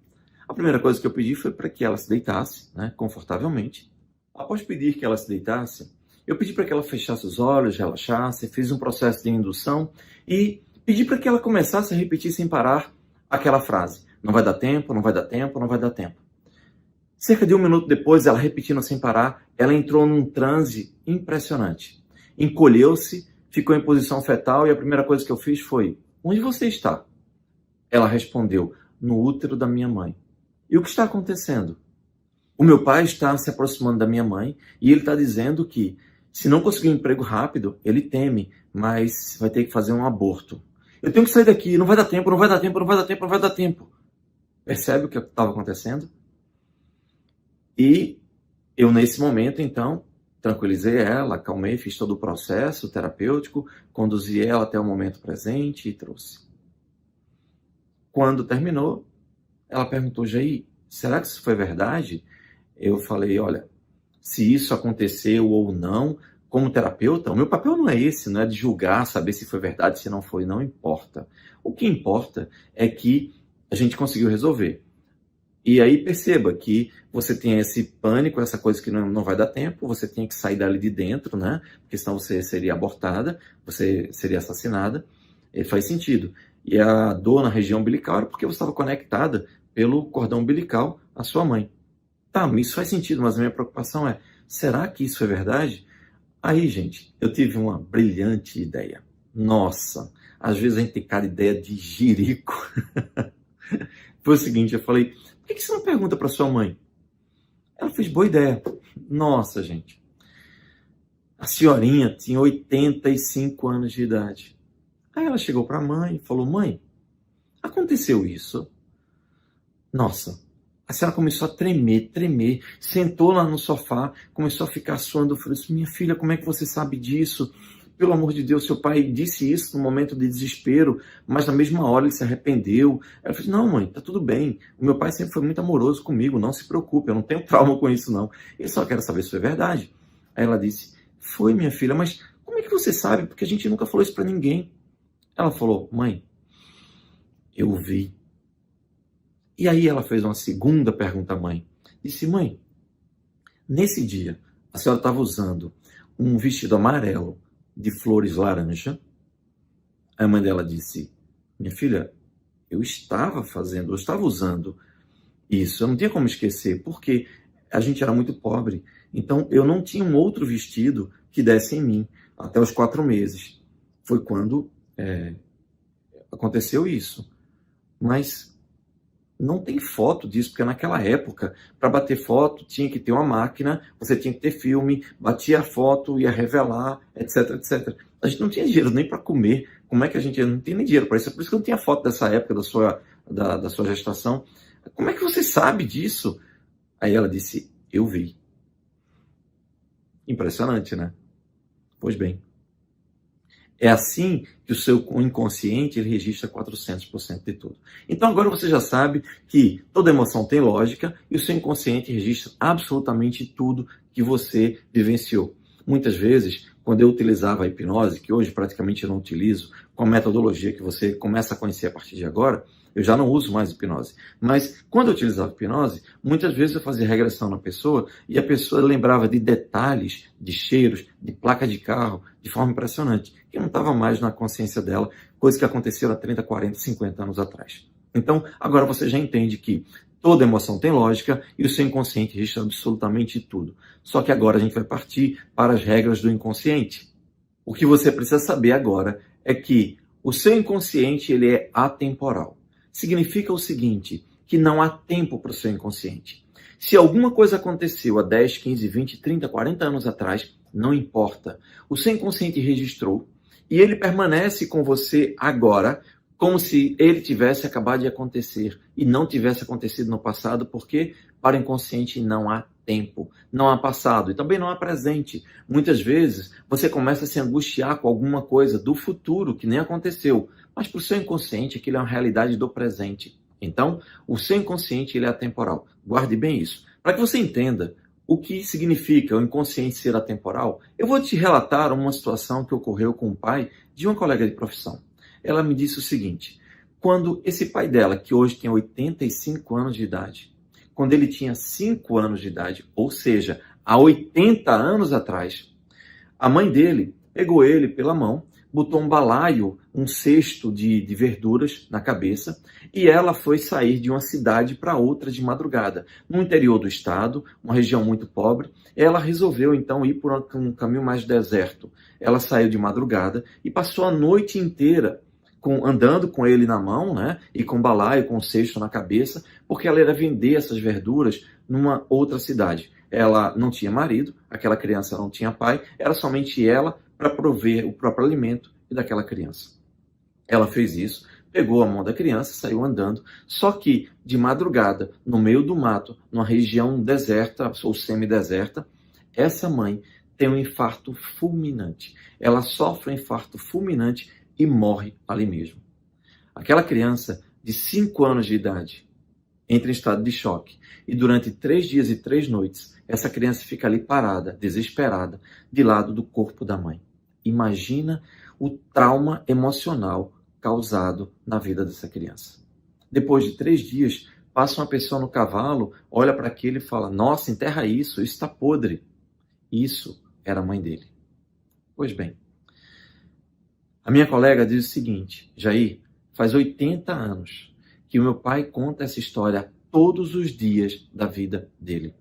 Speaker 1: A primeira coisa que eu pedi foi para que ela se deitasse, né, confortavelmente. Após pedir que ela se deitasse, eu pedi para que ela fechasse os olhos, relaxasse, fiz um processo de indução e pedi para que ela começasse a repetir sem parar aquela frase. Não vai dar tempo, não vai dar tempo, não vai dar tempo. Cerca de 1 minuto depois, ela repetindo sem parar, ela entrou num transe impressionante. Encolheu-se, ficou em posição fetal e a primeira coisa que eu fiz foi, onde você está? Ela respondeu, no útero da minha mãe. E o que está acontecendo? O meu pai está se aproximando da minha mãe e ele está dizendo que se não conseguir um emprego rápido, ele teme, mas vai ter que fazer um aborto. Eu tenho que sair daqui, não vai dar tempo, não vai dar tempo, não vai dar tempo, não vai dar tempo. Percebe o que estava acontecendo? E eu, nesse momento, então, tranquilizei ela, acalmei, fiz todo o processo terapêutico, conduzi ela até o momento presente e trouxe. Quando terminou, ela perguntou, Jair, será que isso foi verdade? Eu falei, olha, se isso aconteceu ou não, como terapeuta, o meu papel não é esse, não é de julgar, saber se foi verdade, se não foi, não importa. O que importa é que a gente conseguiu resolver. E aí perceba que você tem esse pânico, essa coisa que não vai dar tempo, você tem que sair dali de dentro, né? Porque senão você seria abortada, você seria assassinada. E faz sentido. E a dor na região umbilical era porque você estava conectada pelo cordão umbilical à sua mãe. Tá, isso faz sentido, mas a minha preocupação é, será que isso é verdade? Aí, gente, eu tive uma brilhante ideia. Nossa, às vezes a gente tem cada ideia de jirico. Foi o seguinte, eu falei, por que você não pergunta para sua mãe? Ela fez boa ideia. Nossa, gente. A senhorinha tinha 85 anos de idade. Aí ela chegou para a mãe e falou, mãe, aconteceu isso? Nossa, a senhora começou a tremer, sentou lá no sofá, começou a ficar suando. Eu falei assim, minha filha, como é que você sabe disso? Pelo amor de Deus, seu pai disse isso no momento de desespero, mas na mesma hora ele se arrependeu. Ela falou, não mãe, tá tudo bem. O meu pai sempre foi muito amoroso comigo, não se preocupe, eu não tenho trauma com isso não. Eu só quero saber se foi verdade. Aí ela disse, foi minha filha, mas como é que você sabe? Porque a gente nunca falou isso para ninguém. Ela falou, mãe, eu vi. E aí ela fez uma segunda pergunta à mãe. Disse, mãe, nesse dia a senhora estava usando um vestido amarelo de flores laranja? A mãe dela disse, minha filha, eu estava usando isso, eu não tinha como esquecer, porque a gente era muito pobre, então eu não tinha um outro vestido que desse em mim, até os 4 meses. Foi quando aconteceu isso. Mas não tem foto disso, porque naquela época, para bater foto, tinha que ter uma máquina, você tinha que ter filme, batia a foto, ia revelar, etc, etc. A gente não tinha dinheiro nem para comer. Como é que a gente não tinha nem dinheiro para isso? É por isso que eu não tinha foto dessa época, da sua gestação. Como é que você sabe disso? Aí ela disse, eu vi. Impressionante, né? Pois bem. É assim que o seu inconsciente ele registra 400% de tudo. Então agora você já sabe que toda emoção tem lógica e o seu inconsciente registra absolutamente tudo que você vivenciou. Muitas vezes, quando eu utilizava a hipnose, que hoje praticamente eu não utilizo, com a metodologia que você começa a conhecer a partir de agora, eu já não uso mais hipnose. Mas quando eu utilizava hipnose, muitas vezes eu fazia regressão na pessoa e a pessoa lembrava de detalhes, de cheiros, de placa de carro, de forma impressionante, que não estava mais na consciência dela, coisa que aconteceu há 30, 40, 50 anos atrás. Então, agora você já entende que toda emoção tem lógica e o seu inconsciente registra absolutamente tudo. Só que agora a gente vai partir para as regras do inconsciente. O que você precisa saber agora é que o seu inconsciente ele é atemporal. Significa o seguinte, que não há tempo para o seu inconsciente. Se alguma coisa aconteceu há 10, 15, 20, 30, 40 anos atrás, não importa. O seu inconsciente registrou e ele permanece com você agora como se ele tivesse acabado de acontecer e não tivesse acontecido no passado, porque para o inconsciente não há tempo, não há passado e também não há presente. Muitas vezes você começa a se angustiar com alguma coisa do futuro que nem aconteceu, mas para o seu inconsciente aquilo é uma realidade do presente. Então, o seu inconsciente ele é atemporal. Guarde bem isso. Para que você entenda o que significa o inconsciente ser atemporal, eu vou te relatar uma situação que ocorreu com o pai de uma colega de profissão. Ela me disse o seguinte, quando esse pai dela, que hoje tem 85 anos de idade, quando ele tinha 5 anos de idade, ou seja, há 80 anos atrás, a mãe dele pegou ele pela mão, botou um balaio, um cesto de verduras na cabeça e ela foi sair de uma cidade para outra de madrugada. No interior do estado, uma região muito pobre, ela resolveu então ir por um caminho mais deserto. Ela saiu de madrugada e passou a noite inteira andando com ele na mão, né, e com balaio, com cesto na cabeça, porque ela ia vender essas verduras numa outra cidade. Ela não tinha marido, aquela criança não tinha pai, era somente ela para prover o próprio alimento e daquela criança. Ela fez isso, pegou a mão da criança, saiu andando, só que de madrugada, no meio do mato, numa região deserta ou semi-deserta, essa mãe tem um infarto fulminante. Ela sofre um infarto fulminante e morre ali mesmo. Aquela criança de 5 anos de idade entra em estado de choque e durante 3 dias e 3 noites essa criança fica ali parada, desesperada, de lado do corpo da mãe. Imagina o trauma emocional causado na vida dessa criança. Depois de 3 dias, passa uma pessoa no cavalo, olha para aquilo e fala: nossa, enterra isso está podre. Isso era a mãe dele. Pois bem, a minha colega diz o seguinte: Jair, faz 80 anos que o meu pai conta essa história todos os dias da vida dele.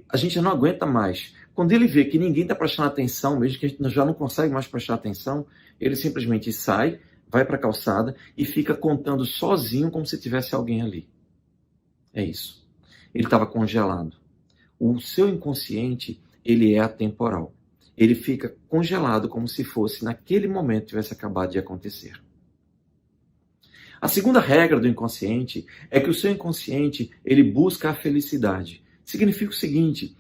Speaker 1: A gente já não aguenta mais. Quando ele vê que ninguém está prestando atenção, mesmo que a gente já não consegue mais prestar atenção, ele simplesmente sai, vai para a calçada e fica contando sozinho como se tivesse alguém ali. É isso. Ele estava congelado. O seu inconsciente, ele é atemporal. Ele fica congelado como se fosse naquele momento tivesse acabado de acontecer. A segunda regra do inconsciente é que o seu inconsciente, ele busca a felicidade. Significa o seguinte,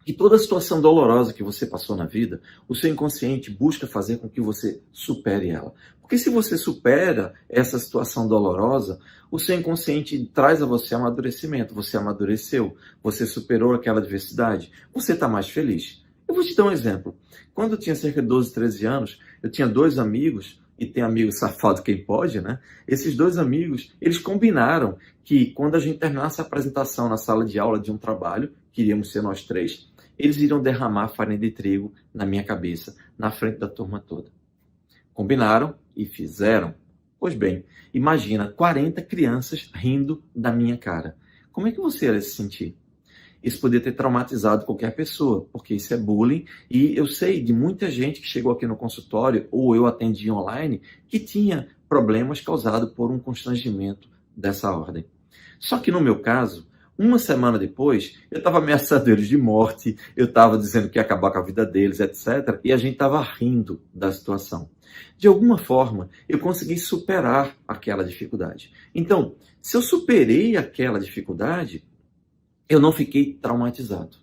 Speaker 1: que toda situação dolorosa que você passou na vida, o seu inconsciente busca fazer com que você supere ela. Porque se você supera essa situação dolorosa, o seu inconsciente traz a você amadurecimento. Você amadureceu, você superou aquela adversidade, você está mais feliz. Eu vou te dar um exemplo. Quando eu tinha cerca de 12, 13 anos, eu tinha 2 amigos, e tem amigo safado quem pode, né? Esses 2 amigos, eles combinaram que quando a gente terminasse a apresentação na sala de aula de um trabalho, que iríamos ser nós 3, eles iriam derramar farinha de trigo na minha cabeça, na frente da turma toda. Combinaram e fizeram. Pois bem, imagina 40 crianças rindo da minha cara. Como é que você ia se sentir? Isso poderia ter traumatizado qualquer pessoa, porque isso é bullying. E eu sei de muita gente que chegou aqui no consultório, ou eu atendi online, que tinha problemas causados por um constrangimento dessa ordem. Só que no meu caso, uma semana depois, eu estava ameaçando eles de morte, eu estava dizendo que ia acabar com a vida deles, etc. E a gente estava rindo da situação. De alguma forma, eu consegui superar aquela dificuldade. Então, se eu superei aquela dificuldade, eu não fiquei traumatizado.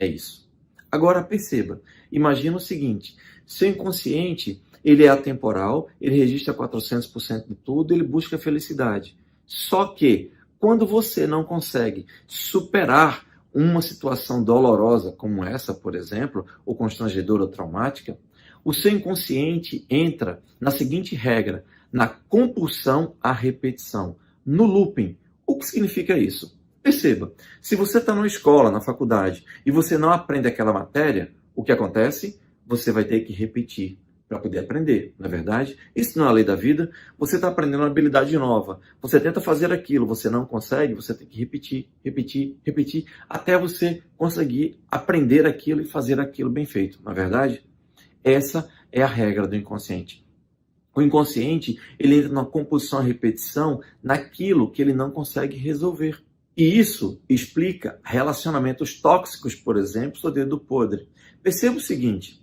Speaker 1: É isso. Agora perceba, imagina o seguinte, seu inconsciente, ele é atemporal, ele registra 400% de tudo, ele busca a felicidade. Só que, quando você não consegue superar uma situação dolorosa como essa, por exemplo, ou constrangedora ou traumática, o seu inconsciente entra na seguinte regra, na compulsão à repetição, no looping. O que significa isso? Perceba, se você está numa escola, na faculdade, e você não aprende aquela matéria, o que acontece? Você vai ter que repetir para poder aprender, não é verdade? Isso não é a lei da vida. Você está aprendendo uma habilidade nova, você tenta fazer aquilo, você não consegue, você tem que repetir, repetir, repetir, até você conseguir aprender aquilo e fazer aquilo bem feito, não é verdade? Essa é a regra do inconsciente. O inconsciente, ele entra numa compulsão à repetição naquilo que ele não consegue resolver. E isso explica relacionamentos tóxicos, por exemplo, do dedo podre. Perceba o seguinte,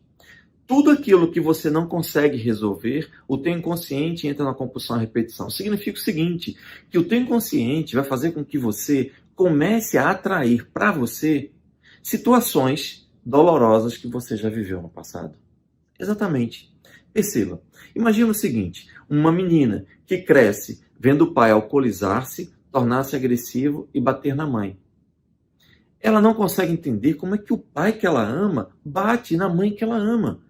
Speaker 1: tudo aquilo que você não consegue resolver, o teu inconsciente entra na compulsão à repetição. Significa o seguinte, que o teu inconsciente vai fazer com que você comece a atrair para você situações dolorosas que você já viveu no passado. Exatamente. Perceba, imagina o seguinte, uma menina que cresce vendo o pai alcoolizar-se, tornar-se agressivo e bater na mãe. Ela não consegue entender como é que o pai que ela ama bate na mãe que ela ama.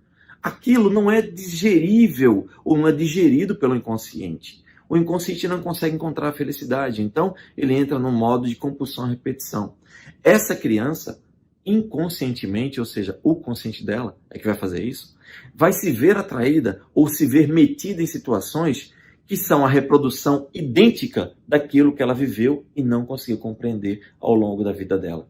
Speaker 1: Aquilo não é digerível ou não é digerido pelo inconsciente. O inconsciente não consegue encontrar a felicidade, então ele entra no modo de compulsão à repetição. Essa criança, inconscientemente, ou seja, o consciente dela é que vai fazer isso, vai se ver atraída ou se ver metida em situações que são a reprodução idêntica daquilo que ela viveu e não conseguiu compreender ao longo da vida dela.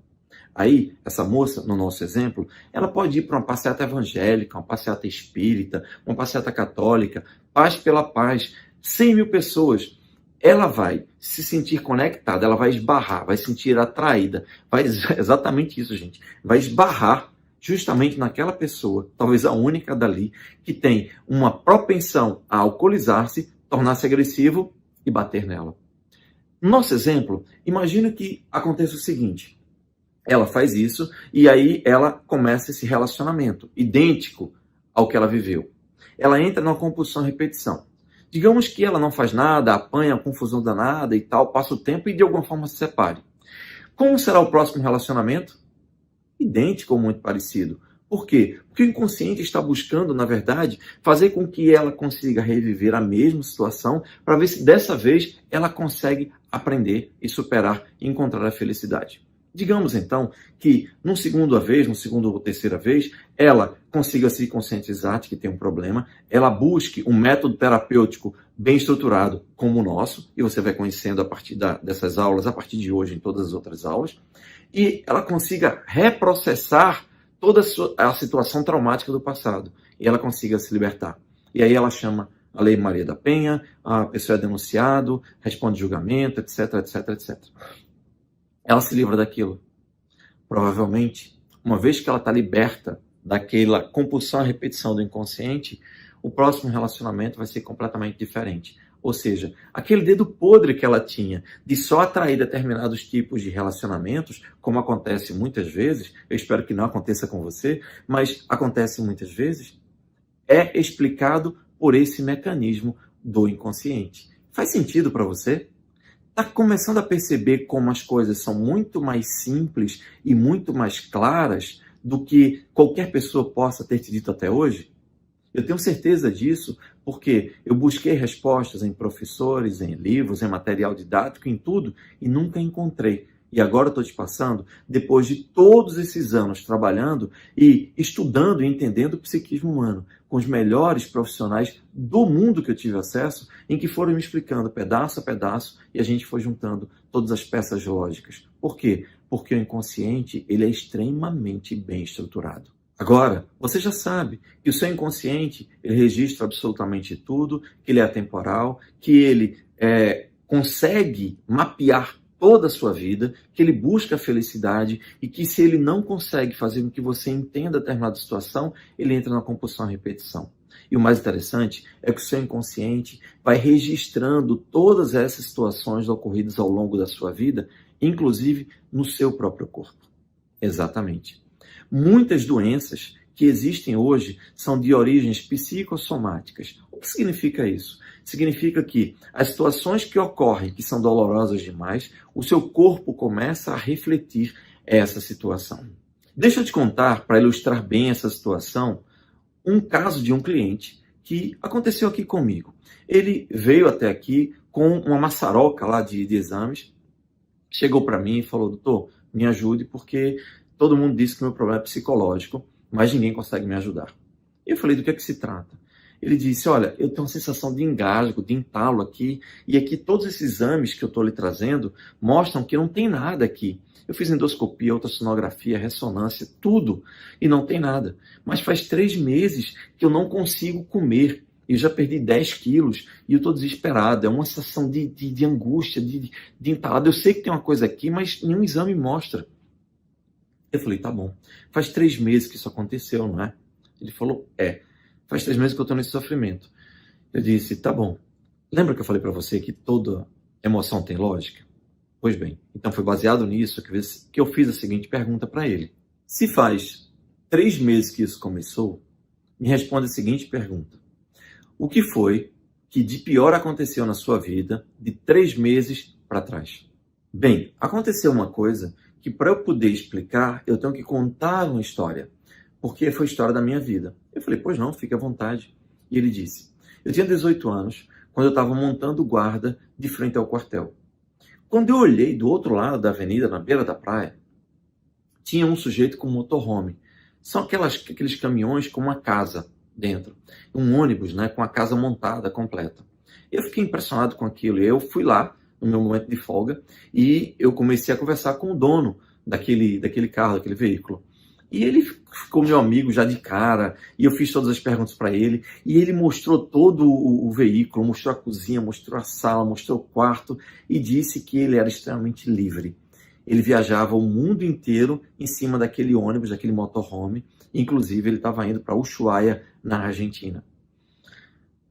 Speaker 1: Aí, essa moça, no nosso exemplo, ela pode ir para uma passeata evangélica, uma passeata espírita, uma passeata católica, Paz pela Paz, 100 mil pessoas. Ela vai se sentir conectada, ela vai esbarrar, vai se sentir atraída, vai exatamente isso, gente, vai esbarrar justamente naquela pessoa, talvez a única dali, que tem uma propensão a alcoolizar-se, tornar-se agressivo e bater nela. No nosso exemplo, imagina que aconteça o seguinte, ela faz isso e aí ela começa esse relacionamento idêntico ao que ela viveu. Ela entra numa compulsão à repetição. Digamos que ela não faz nada, apanha, confusão danada e tal, passa o tempo e de alguma forma se separe. Como será o próximo relacionamento? Idêntico ou muito parecido. Por quê? Porque o inconsciente está buscando, na verdade, fazer com que ela consiga reviver a mesma situação para ver se dessa vez ela consegue aprender e superar e encontrar a felicidade. Digamos então que numa segunda vez, numa segunda ou terceira vez, ela consiga se conscientizar de que tem um problema, ela busque um método terapêutico bem estruturado como o nosso, e você vai conhecendo a partir dessas aulas, a partir de hoje em todas as outras aulas, e ela consiga reprocessar toda a situação traumática do passado, e ela consiga se libertar. E aí ela chama a Lei Maria da Penha, a pessoa é denunciado, responde julgamento, etc, etc, etc. Ela se livra daquilo. Provavelmente, uma vez que ela está liberta daquela compulsão à repetição do inconsciente, o próximo relacionamento vai ser completamente diferente. Ou seja, aquele dedo podre que ela tinha de só atrair determinados tipos de relacionamentos, como acontece muitas vezes, eu espero que não aconteça com você, mas acontece muitas vezes, é explicado por esse mecanismo do inconsciente. Faz sentido para você? Está começando a perceber como as coisas são muito mais simples e muito mais claras do que qualquer pessoa possa ter te dito até hoje? Eu tenho certeza disso porque eu busquei respostas em professores, em livros, em material didático, em tudo, e nunca encontrei. E agora estou te passando, depois de todos esses anos trabalhando e estudando e entendendo o psiquismo humano, com os melhores profissionais do mundo que eu tive acesso, em que foram me explicando pedaço a pedaço e a gente foi juntando todas as peças lógicas. Por quê? Porque o inconsciente ele é extremamente bem estruturado. Agora, você já sabe que o seu inconsciente ele registra absolutamente tudo, que ele é atemporal, que ele consegue mapear toda a sua vida, que ele busca a felicidade e que se ele não consegue fazer com que você entenda determinada situação, ele entra na compulsão à repetição. E o mais interessante é que o seu inconsciente vai registrando todas essas situações ocorridas ao longo da sua vida, inclusive no seu próprio corpo. Exatamente. Muitas doenças que existem hoje são de origens psicossomáticas. O que significa isso? Significa que as situações que ocorrem, que são dolorosas demais, o seu corpo começa a refletir essa situação. Deixa eu te contar, para ilustrar bem essa situação, um caso de um cliente que aconteceu aqui comigo. Ele veio até aqui com uma maçaroca lá de exames, chegou para mim e falou, doutor, me ajude porque todo mundo disse que meu problema é psicológico, mas ninguém consegue me ajudar. Eu falei, do que é que se trata? Ele disse, olha, eu tenho uma sensação de engasgo, de entalo aqui, e aqui todos esses exames que eu estou lhe trazendo mostram que não tem nada aqui. Eu fiz endoscopia, ultrassonografia, ressonância, tudo, e não tem nada. Mas faz 3 meses que eu não consigo comer. Eu já perdi 10 quilos e eu estou desesperado. É uma sensação de angústia, de entalado. Eu sei que tem uma coisa aqui, mas nenhum exame mostra. Eu falei, tá bom. Faz 3 meses que isso aconteceu, não é? Ele falou, faz 3 meses que eu estou nesse sofrimento. Eu disse, tá bom. Lembra que eu falei para você que toda emoção tem lógica? Pois bem, então foi baseado nisso que eu fiz a seguinte pergunta para ele. Se faz 3 meses que isso começou, me responde a seguinte pergunta. O que foi que de pior aconteceu na sua vida de 3 meses para trás? Bem, aconteceu uma coisa que para eu poder explicar, eu tenho que contar uma história, porque foi a história da minha vida. Eu falei, pois não, fique à vontade. E ele disse, eu tinha 18 anos, quando eu estava montando guarda de frente ao quartel. Quando eu olhei do outro lado da avenida, na beira da praia, tinha um sujeito com motorhome. São aqueles caminhões com uma casa dentro. Um ônibus, né, com a casa montada, completa. Eu fiquei impressionado com aquilo. Eu fui lá, no meu momento de folga, e eu comecei a conversar com o dono daquele carro, daquele veículo. E ele ficou meu amigo já de cara, e eu fiz todas as perguntas para ele, e ele mostrou todo o veículo, mostrou a cozinha, mostrou a sala, mostrou o quarto, e disse que ele era extremamente livre. Ele viajava o mundo inteiro em cima daquele ônibus, daquele motorhome, inclusive ele estava indo para Ushuaia, na Argentina.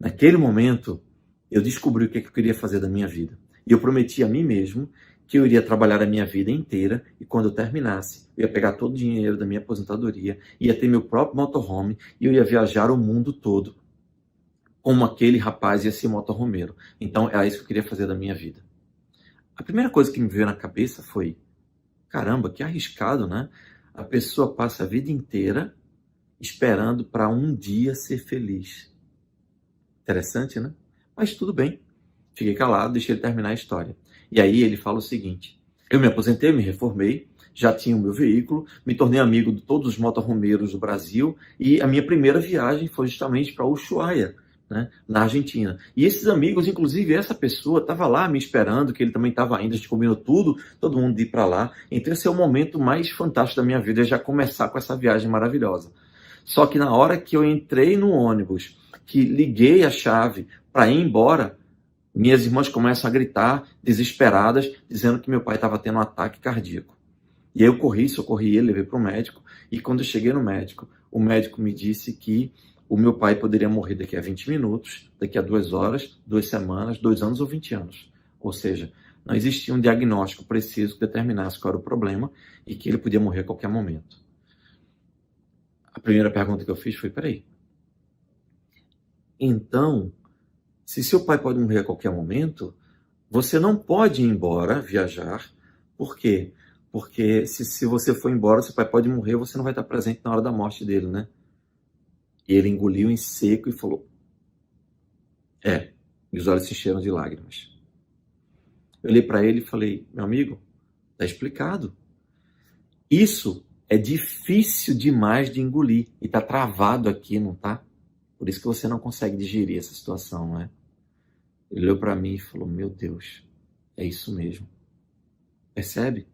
Speaker 1: Naquele momento, eu descobri o que eu queria fazer da minha vida. E eu prometi a mim mesmo que eu iria trabalhar a minha vida inteira e quando eu terminasse, eu ia pegar todo o dinheiro da minha aposentadoria, ia ter meu próprio motorhome e eu ia viajar o mundo todo como aquele rapaz e esse motorhomeiro. Então, era isso que eu queria fazer da minha vida. A primeira coisa que me veio na cabeça foi, caramba, que arriscado, né? A pessoa passa a vida inteira esperando para um dia ser feliz. Interessante, né? Mas tudo bem. Fiquei calado, deixei ele terminar a história. E aí ele fala o seguinte: eu me aposentei, me reformei, já tinha o meu veículo, me tornei amigo de todos os motorhomeiros do Brasil e a minha primeira viagem foi justamente para Ushuaia, né, na Argentina. E esses amigos, inclusive essa pessoa, estava lá me esperando, que ele também estava indo, a gente combinou tudo, todo mundo ir para lá. Então esse é o momento mais fantástico da minha vida, é já começar com essa viagem maravilhosa. Só que na hora que eu entrei no ônibus, que liguei a chave para ir embora, minhas irmãs começam a gritar, desesperadas, dizendo que meu pai estava tendo um ataque cardíaco. E aí eu corri, socorri ele, levei para o médico, e quando eu cheguei no médico, o médico me disse que o meu pai poderia morrer daqui a 20 minutos, daqui a 2 horas, 2 semanas, 2 anos ou 20 anos. Ou seja, não existia um diagnóstico preciso que determinasse qual era o problema e que ele podia morrer a qualquer momento. A primeira pergunta que eu fiz foi: peraí, então, se seu pai pode morrer a qualquer momento, você não pode ir embora, viajar. Por quê? Porque se você for embora, seu pai pode morrer, você não vai estar presente na hora da morte dele, né? E ele engoliu em seco e falou: é. E os olhos se encheram de lágrimas. Eu olhei para ele e falei: meu amigo, tá explicado. Isso é difícil demais de engolir e tá travado aqui, não tá? Por isso que você não consegue digerir essa situação, não é? Ele olhou para mim e falou: meu Deus, é isso mesmo. Percebe?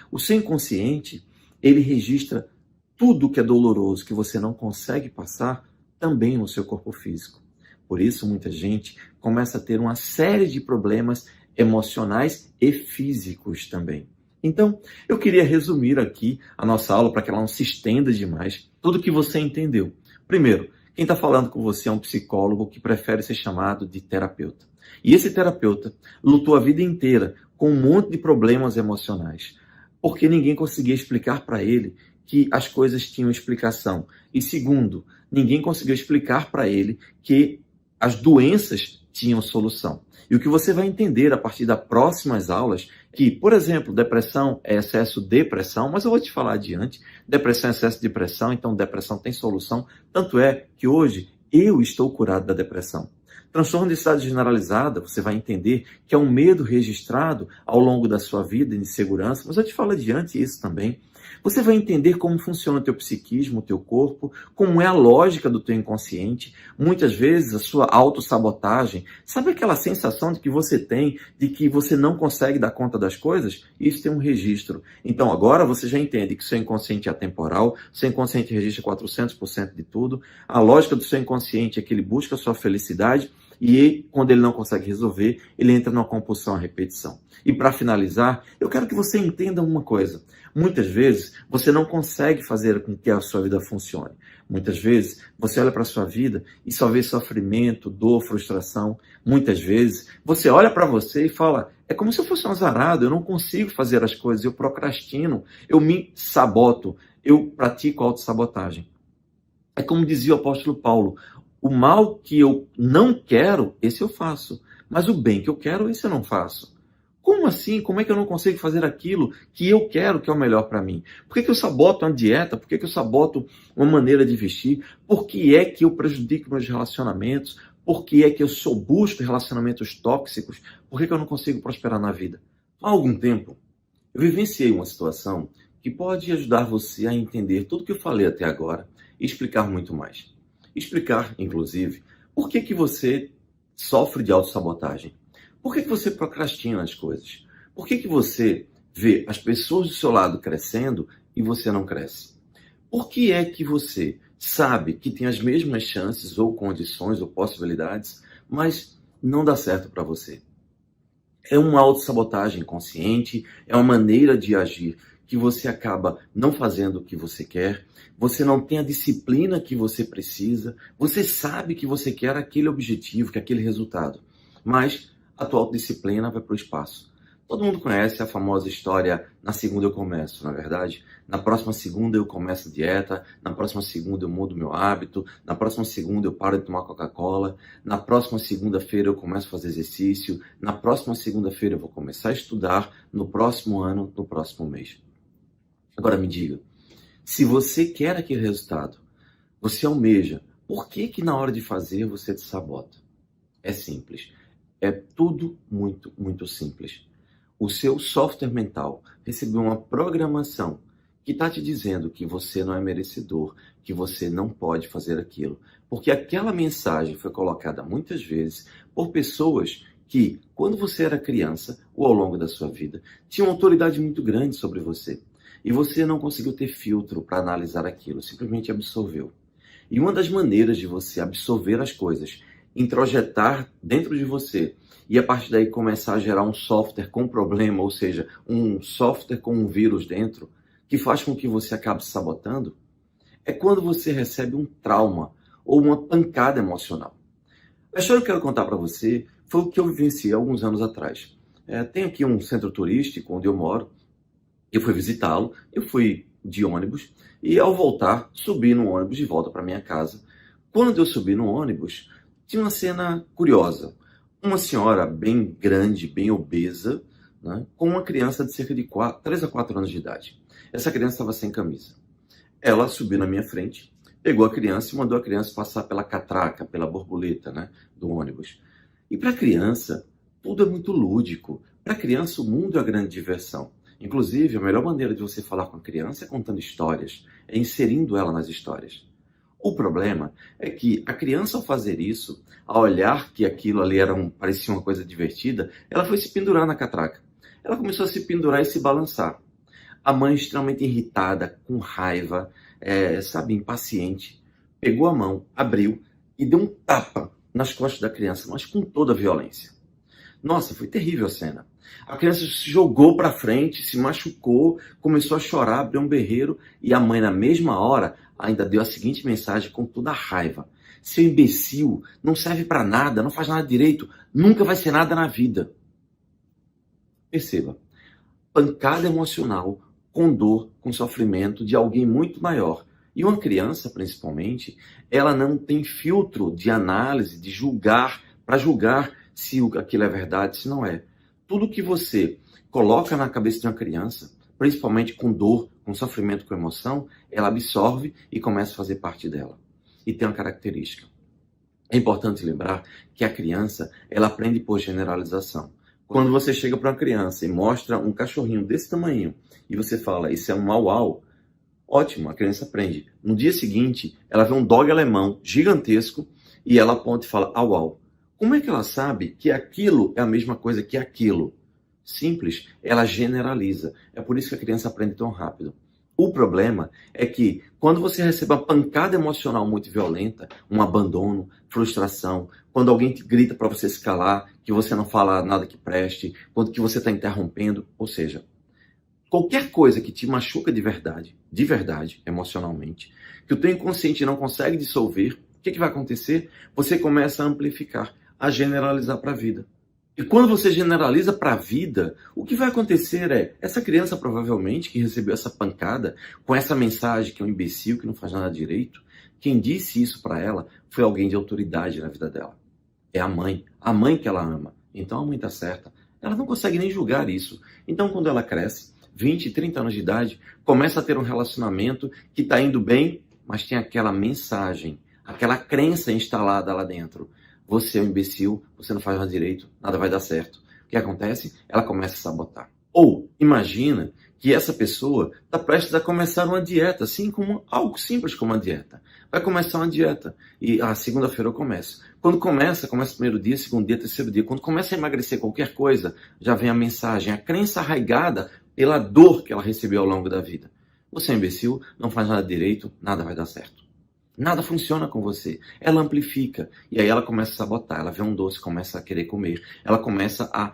Speaker 1: O seu inconsciente, ele registra tudo que é doloroso, que você não consegue passar, também no seu corpo físico. Por isso, muita gente começa a ter uma série de problemas emocionais e físicos também. Então, eu queria resumir aqui a nossa aula para que ela não se estenda demais. Tudo que você entendeu. Primeiro, quem está falando com você é um psicólogo que prefere ser chamado de terapeuta. E esse terapeuta lutou a vida inteira com um monte de problemas emocionais, porque ninguém conseguia explicar para ele que as coisas tinham explicação. E segundo, ninguém conseguiu explicar para ele que as doenças tinham solução. E o que você vai entender a partir das próximas aulas, que, por exemplo, depressão é excesso de pressão, mas eu vou te falar adiante, depressão é excesso de pressão, então depressão tem solução. Tanto é que hoje eu estou curado da depressão. Transtorno de ansiedade generalizada, você vai entender que é um medo registrado ao longo da sua vida de insegurança, mas eu te falo adiante isso também. Você vai entender como funciona o teu psiquismo, o teu corpo, como é a lógica do teu inconsciente, muitas vezes a sua autossabotagem. Sabe aquela sensação de que você tem, de que você não consegue dar conta das coisas? Isso tem um registro. Então agora você já entende que o seu inconsciente é atemporal, o seu inconsciente registra 400% de tudo, a lógica do seu inconsciente é que ele busca a sua felicidade, e quando ele não consegue resolver, ele entra numa compulsão à repetição. E para finalizar, eu quero que você entenda uma coisa. Muitas vezes você não consegue fazer com que a sua vida funcione. Muitas vezes você olha para a sua vida e só vê sofrimento, dor, frustração. Muitas vezes você olha para você e fala: é como se eu fosse um azarado, eu não consigo fazer as coisas, eu procrastino, eu me saboto, eu pratico autossabotagem. É como dizia o apóstolo Paulo: o mal que eu não quero, esse eu faço. Mas o bem que eu quero, esse eu não faço. Como assim? Como é que eu não consigo fazer aquilo que eu quero, que é o melhor para mim? Por que eu saboto uma dieta? Por que eu saboto uma maneira de vestir? Por que é que eu prejudico meus relacionamentos? Por que é que eu só busco relacionamentos tóxicos? Por que eu não consigo prosperar na vida? Há algum tempo, eu vivenciei uma situação que pode ajudar você a entender tudo que eu falei até agora e explicar muito mais. Explicar, inclusive, por que você sofre de autossabotagem. Por que você procrastina as coisas? Por que você vê as pessoas do seu lado crescendo e você não cresce? Por que é que você sabe que tem as mesmas chances ou condições ou possibilidades, mas não dá certo para você? É uma autossabotagem consciente, é uma maneira de agir que você acaba não fazendo o que você quer, você não tem a disciplina que você precisa, você sabe que você quer aquele objetivo, que aquele resultado, mas a tua autodisciplina vai para o espaço. Todo mundo conhece a famosa história: na segunda eu começo, não é verdade? Na próxima segunda eu começo a dieta, na próxima segunda eu mudo meu hábito, na próxima segunda eu paro de tomar Coca-Cola, na próxima segunda-feira eu começo a fazer exercício, na próxima segunda-feira eu vou começar a estudar, no próximo ano, no próximo mês. Agora me diga, se você quer aquele resultado, você almeja. Por que que na hora de fazer você se sabota? É simples. É tudo muito, muito simples. O seu software mental recebeu uma programação que está te dizendo que você não é merecedor, que você não pode fazer aquilo. Porque aquela mensagem foi colocada muitas vezes por pessoas que, quando você era criança ou ao longo da sua vida, tinham uma autoridade muito grande sobre você. E você não conseguiu ter filtro para analisar aquilo, simplesmente absorveu. E uma das maneiras de você absorver as coisas, introjetar dentro de você, e a partir daí começar a gerar um software com problema, ou seja, um software com um vírus dentro, que faz com que você acabe se sabotando, é quando você recebe um trauma ou uma pancada emocional. A história que eu quero contar para você foi o que eu vivenciei alguns anos atrás. Tem aqui um centro turístico onde eu moro, eu fui visitá-lo, eu fui de ônibus e ao voltar, subi no ônibus de volta para minha casa. Quando eu subi no ônibus, tinha uma cena curiosa. Uma senhora bem grande, bem obesa, né, com uma criança de cerca de 3 a 4 anos de idade. Essa criança estava sem camisa. Ela subiu na minha frente, pegou a criança e mandou a criança passar pela catraca, pela borboleta, né, do ônibus. E para a criança, tudo é muito lúdico. Para a criança, o mundo é a grande diversão. Inclusive, a melhor maneira de você falar com a criança é contando histórias, é inserindo ela nas histórias. O problema é que a criança, ao fazer isso, ao olhar que aquilo ali parecia uma coisa divertida, ela foi se pendurar na catraca. Ela começou a se pendurar e se balançar. A mãe, extremamente irritada, com raiva, impaciente, pegou a mão, abriu e deu um tapa nas costas da criança, mas com toda a violência. Nossa, foi terrível a cena. A criança se jogou para frente, se machucou, começou a chorar, abriu um berreiro e a mãe, na mesma hora, ainda deu a seguinte mensagem com toda a raiva: seu imbecil, não serve para nada, não faz nada direito, nunca vai ser nada na vida. Perceba, pancada emocional com dor, com sofrimento de alguém muito maior. E uma criança, principalmente, ela não tem filtro de análise, de julgar, para julgar se aquilo é verdade, se não é. Tudo que você coloca na cabeça de uma criança, principalmente com dor, com sofrimento, com emoção, ela absorve e começa a fazer parte dela. E tem uma característica. É importante lembrar que a criança, ela aprende por generalização. Quando você chega para uma criança e mostra um cachorrinho desse tamanho e você fala, isso é um au-au, ótimo, a criança aprende. No dia seguinte, ela vê um dog alemão gigantesco e ela aponta e fala au-au. Como é que ela sabe que aquilo é a mesma coisa que aquilo? Simples, ela generaliza. É por isso que a criança aprende tão rápido. O problema é que quando você recebe uma pancada emocional muito violenta, um abandono, frustração, quando alguém te grita para você se calar, que você não fala nada que preste, quando que você está interrompendo, ou seja, qualquer coisa que te machuca de verdade, emocionalmente, que o teu inconsciente não consegue dissolver, o que vai acontecer? Você começa a amplificar, a generalizar para a vida. E quando você generaliza para a vida, o que vai acontecer é, essa criança provavelmente que recebeu essa pancada, com essa mensagem que é um imbecil, que não faz nada direito, quem disse isso para ela foi alguém de autoridade na vida dela. É a mãe que ela ama. Então a mãe está certa. Ela não consegue nem julgar isso. Então quando ela cresce, 20, 30 anos de idade, começa a ter um relacionamento que está indo bem, mas tem aquela mensagem, aquela crença instalada lá dentro. Você é um imbecil, você não faz mais direito, nada vai dar certo. O que acontece? Ela começa a sabotar. Ou, imagina que essa pessoa está prestes a começar uma dieta, assim como algo simples como uma dieta. Vai começar uma dieta e segunda-feira eu começo. Quando começa o primeiro dia, segundo dia, terceiro dia. Quando começa a emagrecer qualquer coisa, já vem a mensagem, a crença arraigada pela dor que ela recebeu ao longo da vida. Você é um imbecil, não faz nada direito, nada vai dar certo. Nada funciona com você. Ela amplifica. E aí ela começa a sabotar. Ela vê um doce, começa a querer comer. Ela começa a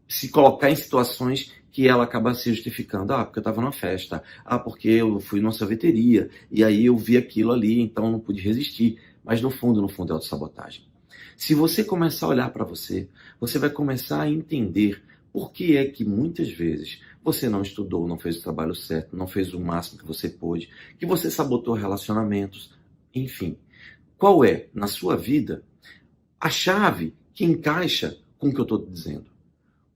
Speaker 1: se colocar em situações que ela acaba se justificando. Porque eu estava numa festa. Porque eu fui numa sorveteria. E aí eu vi aquilo ali, então não pude resistir. Mas no fundo é autossabotagem. Se você começar a olhar para você, você vai começar a entender por que é que muitas vezes você não estudou, não fez o trabalho certo, não fez o máximo que você pôde, que você sabotou relacionamentos. Enfim, qual é, na sua vida, a chave que encaixa com o que eu estou dizendo?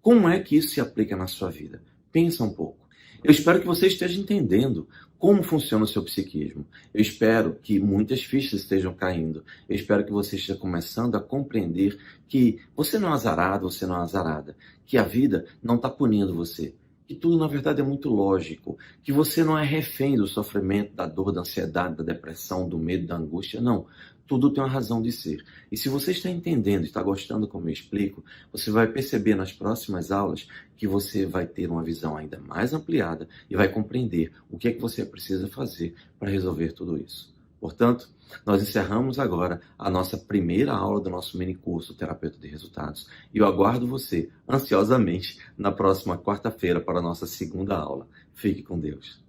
Speaker 1: Como é que isso se aplica na sua vida? Pensa um pouco. Eu espero que você esteja entendendo como funciona o seu psiquismo. Eu espero que muitas fichas estejam caindo. Eu espero que você esteja começando a compreender que você não é azarado, você não é azarada. Que a vida não está punindo você. Que tudo, na verdade, é muito lógico. Que você não é refém do sofrimento, da dor, da ansiedade, da depressão, do medo, da angústia. Não. Tudo tem uma razão de ser. E se você está entendendo, está gostando como eu explico, você vai perceber nas próximas aulas que você vai ter uma visão ainda mais ampliada e vai compreender o que é que você precisa fazer para resolver tudo isso. Portanto, nós encerramos agora a nossa primeira aula do nosso mini curso Terapeuta de Resultados e eu aguardo você ansiosamente na próxima quarta-feira para a nossa segunda aula. Fique com Deus.